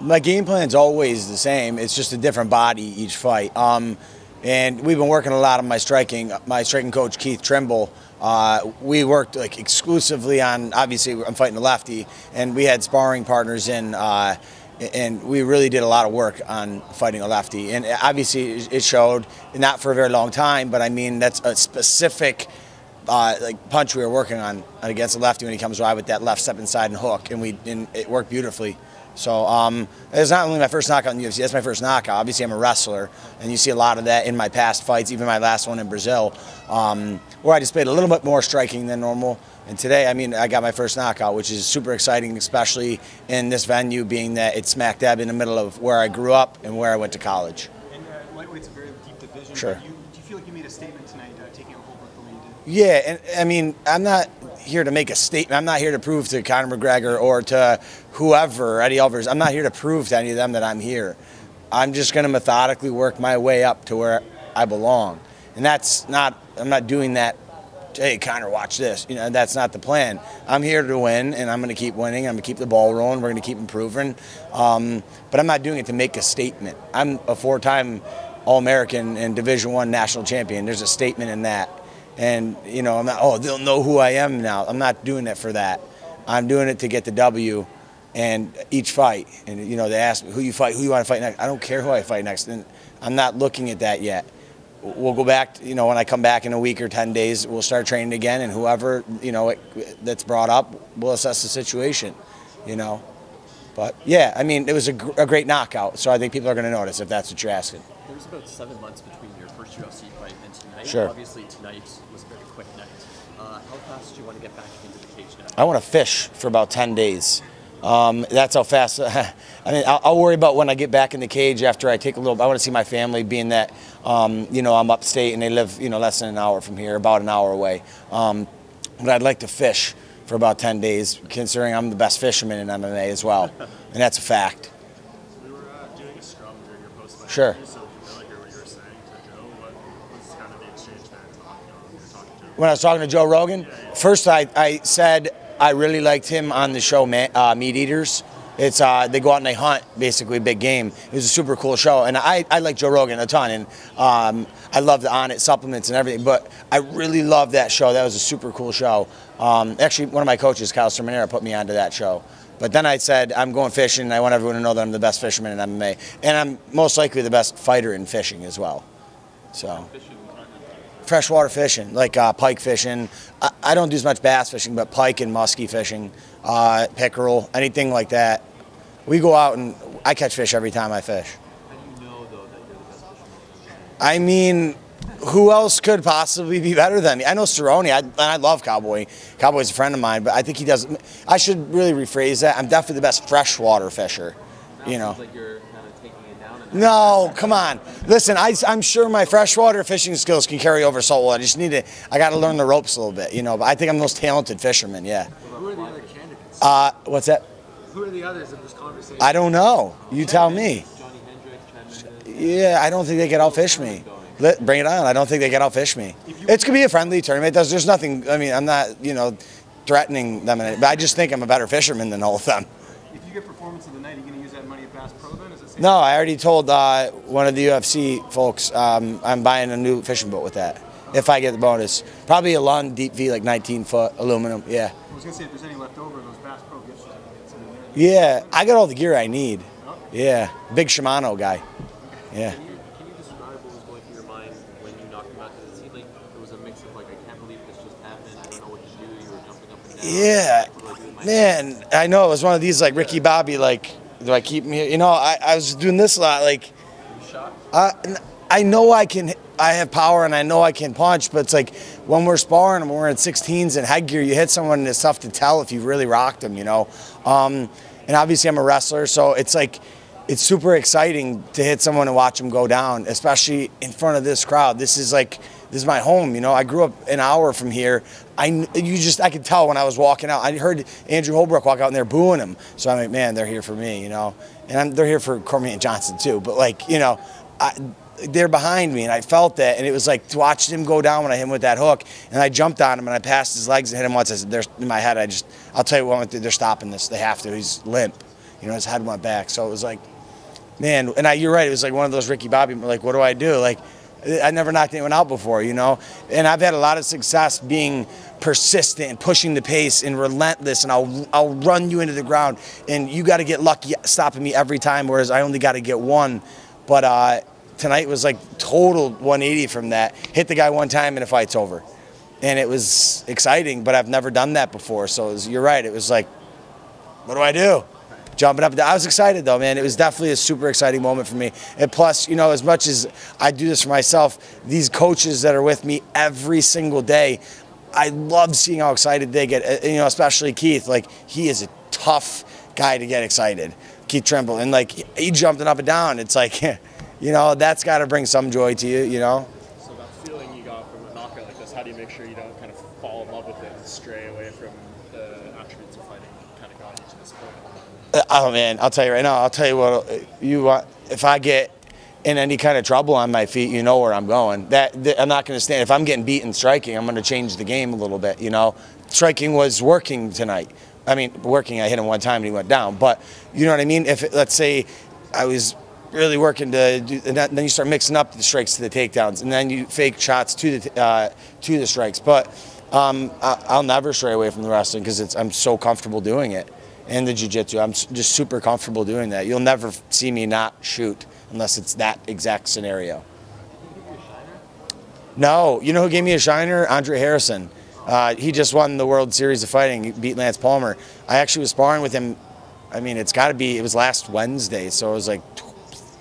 My game plan's always the same. It's just a different body each fight. And we've been working a lot on my striking. My striking coach, Keith Trimble, we worked like exclusively on, obviously I'm fighting a lefty, and we had sparring partners in, and we really did a lot of work on fighting a lefty. And obviously it showed, not for a very long time, but I mean, that's a specific like punch we were working on against a lefty when he comes wide with that left step inside and hook, and it worked beautifully. So it's not only my first knockout in the UFC, that's my first knockout. Obviously, I'm a wrestler, and you see a lot of that in my past fights, even my last one in Brazil, where I displayed a little bit more striking than normal. And today, I mean, I got my first knockout, which is super exciting, especially in this venue, being that it's smack dab in the middle of where I grew up and where I went to college. And lightweight's a very deep division. Sure. Do you feel like you made a statement tonight taking out Holbrook the way you did? Yeah, and I mean, I'm not here to make a statement. I'm not here to prove to Conor McGregor or to whoever, Eddie Alvarez. I'm not here to prove to any of them that I'm here. I'm just going to methodically work my way up to where I belong. And I'm not doing that, hey, Conor, watch this. That's not the plan. I'm here to win, and I'm going to keep winning. I'm going to keep the ball rolling. We're going to keep improving. But I'm not doing it to make a statement. I'm a 4-time All-American and Division I national champion. There's a statement in that. And, I'm not, they'll know who I am now. I'm not doing it for that. I'm doing it to get the W and each fight. And, they ask me, who you want to fight next? I don't care who I fight next. And I'm not looking at that yet. We'll go back, when I come back in a week or 10 days, we'll start training again. And whoever, that's brought up, we'll assess the situation, But, yeah, I mean, it was a great knockout. So I think people are going to notice if that's what you're asking. There was about 7 months between your first UFC fight and tonight. Sure. Obviously, tonight was a very quick night. How fast do you want to get back into the cage now? I want to fish for about 10 days. That's how fast. I mean, I'll worry about when I get back in the cage after I take a little. I want to see my family, being that, I'm upstate and they live, less than an hour from here, about an hour away. But I'd like to fish for about 10 days, considering I'm the best fisherman in MMA as well, and that's a fact. We were doing a scrum during your post-fight. Sure. So we really hear what you were saying to Joe. What was kind of the exchange there in the octagon when you were talking to him? When I was talking to Joe Rogan, first I said I really liked him on the show Meat Eaters. It's they go out and they hunt, basically big game. It was a super cool show, and I like Joe Rogan a ton, and I love the On It supplements and everything. But I really loved that show. That was a super cool show. Actually, one of my coaches, Kyle Sermonera, put me onto that show. But then I said, I'm going fishing, and I want everyone to know that I'm the best fisherman in MMA, and I'm most likely the best fighter in fishing as well. So. Freshwater fishing, like pike fishing. I don't do as much bass fishing, but pike and muskie fishing, pickerel, anything like that. We go out and I catch fish every time I fish. How do you know, though, that you're the best fisherman? I mean, who else could possibly be better than me? I know Cerrone, and I love Cowboy. Cowboy's a friend of mine, but I think he does. I should really rephrase that. I'm definitely the best freshwater fisher. Sounds like you're kind of taking it down. No, come on. Listen, I'm sure my freshwater fishing skills can carry over saltwater. I got to learn the ropes a little bit, But I think I'm the most talented fisherman, yeah. Who are the other candidates? What's that? Who are the others in this conversation? I don't know. You tell me. Johnny Hendricks, Chad Mendes. Yeah, I don't think they can outfish me. Bring it on. I don't think they can outfish me. It's going to be a friendly tournament. There's nothing, I'm not, threatening them. But I just think I'm a better fisherman than all of them. If you get performance of the night, are you going to use that money at Bass Pro then? Is it safe? No, I already told one of the UFC folks I'm buying a new fishing boat with that, if I get the bonus. Probably a Lund Deep V, like 19-foot aluminum, yeah. I was going to say, if there's any left over, those Bass Pro gifts, you can get some in there. Yeah, I got all the gear I need. Yeah, big Shimano guy. Yeah. Can you describe what was going through your mind when you knocked him out? Because it seemed like it was a mix of like, I can't believe this just happened. I don't know what to do. You were jumping up and down. Yeah, What do I do with my man, I know. It was one of these like Ricky Bobby, like, do I keep him here? I was doing this a lot, like, You shot? I know I have power and I know I can punch, but it's like when we're sparring and we're in 16s and headgear, you hit someone and it's tough to tell if you really rocked them, And obviously I'm a wrestler, so it's like, it's super exciting to hit someone and watch them go down, especially in front of this crowd. This is my home, I grew up an hour from here. I could tell when I was walking out. I heard Andrew Holbrook walk out and they're booing him. So I'm like, man, they're here for me, And they're here for Cormier Johnson too. But they're behind me, and I felt that, and it was like to watch him go down when I hit him with that hook, and I jumped on him and I passed his legs and hit him once. I said, in my head, I'll tell you what, they're stopping this. They have to. He's limp. his head went back. So it was like, man, and you're right. It was like one of those Ricky Bobby, like, what do I do? Like, I never knocked anyone out before, and I've had a lot of success being persistent and pushing the pace and relentless, and I'll run you into the ground, and you got to get lucky stopping me every time, whereas I only got to get one. But tonight was like total 180 from that. Hit the guy one time and the fight's over. And it was exciting, but I've never done that before. So you're right. It was like, what do I do? Jumping up and down. I was excited though, man. It was definitely a super exciting moment for me. And plus, as much as I do this for myself, these coaches that are with me every single day, I love seeing how excited they get, especially Keith. Like, he is a tough guy to get excited. Keith Trimble. And like, he jumping up and down. It's like, that's got to bring some joy to you, So that feeling you got from a knockout like this, how do you make sure you don't kind of fall in love with it and stray away from the attributes of fighting that kind of got you to this point? Oh man, I'll tell you right now. I'll tell you what you want. If I get in any kind of trouble on my feet, you know where I'm going. I'm not going to stand. If I'm getting beaten striking, I'm going to change the game a little bit. Striking was working tonight. I hit him one time and he went down. But you know what I mean? If let's say I was really working to do, and then you start mixing up the strikes to the takedowns, and then you fake shots to the strikes. But I'll never stray away from the wrestling because I'm so comfortable doing it. And the jiu-jitsu, I'm just super comfortable doing that. You'll never see me not shoot unless it's that exact scenario. No, you know who gave me a shiner? Andre Harrison. He just won the World Series of Fighting. He beat Lance Palmer. I actually was sparring with him. It was last Wednesday, so it was like,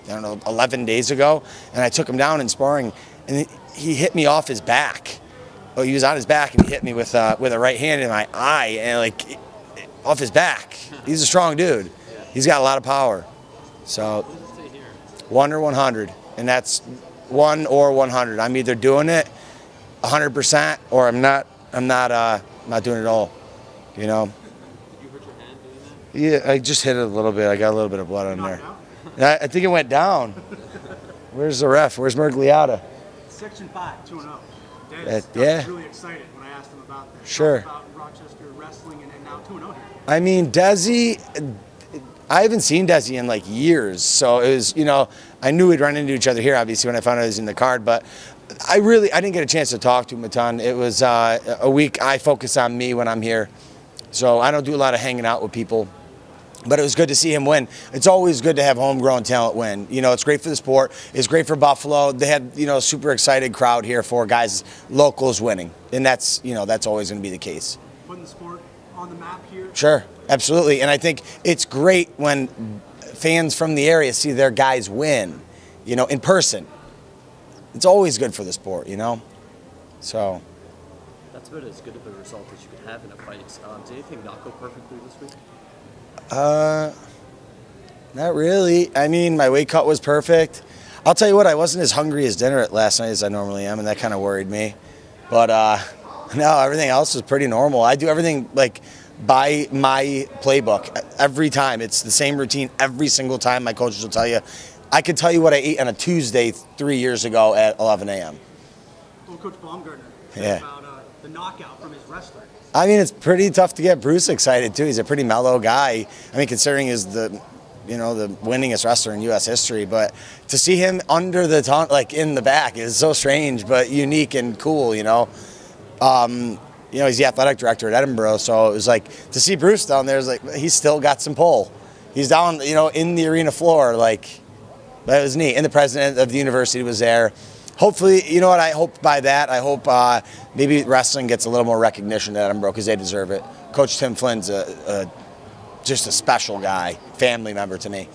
11 days ago. And I took him down in sparring, and he hit me off his back. Oh, he was on his back, and he hit me with a right hand in my eye, and off his back. He's a strong dude. He's got a lot of power. So 1 or 100, and that's 1 or 100. I'm either doing it 100% or I'm not doing it at all. Did you hurt your hand doing that? Yeah, I just hit it a little bit. I got a little bit of blood on there. I think it went down. Where's the ref? Where's Mergliata? Section 5, 2-0. Yeah. was really excited when I asked him about that. Sure. About Rochester wrestling and now 2-0 here. Desi, I haven't seen Desi in years. So it was, I knew we'd run into each other here, obviously, when I found out he was in the card. But I didn't get a chance to talk to him a ton. It was a week I focus on me when I'm here. So I don't do a lot of hanging out with people. But it was good to see him win. It's always good to have homegrown talent win. It's great for the sport. It's great for Buffalo. They had, a super excited crowd here for guys, locals winning. And that's, that's always going to be the case. Putting the sport on the map here. Sure, absolutely. And I think it's great when fans from the area see their guys win, in person. It's always good for the sport, So. That's about as good of a result as you could have in a fight. Did anything not go perfectly this week? Not really. My weight cut was perfect. I'll tell you what, I wasn't as hungry as dinner last night as I normally am, and that kind of worried me. But no, everything else was pretty normal. I do everything by my playbook every time. It's the same routine every single time. My coaches will tell you. I could tell you what I ate on a Tuesday 3 years ago at 11 a.m. Well, Coach Baumgartner Yeah. about the knockout from his wrestler. It's pretty tough to get Bruce excited too. He's a pretty mellow guy. Considering he's the winningest wrestler in U.S. history. But to see him under the tongue, in the back, is so strange but unique and cool. He's the athletic director at Edinburgh, so it was to see Bruce down there. He's still got some pull. He's down, in the arena floor. That was neat. And the president of the university was there. Hopefully, I hope by that, maybe wrestling gets a little more recognition at Edinburgh because they deserve it. Coach Tim Flynn's just a special guy, family member to me.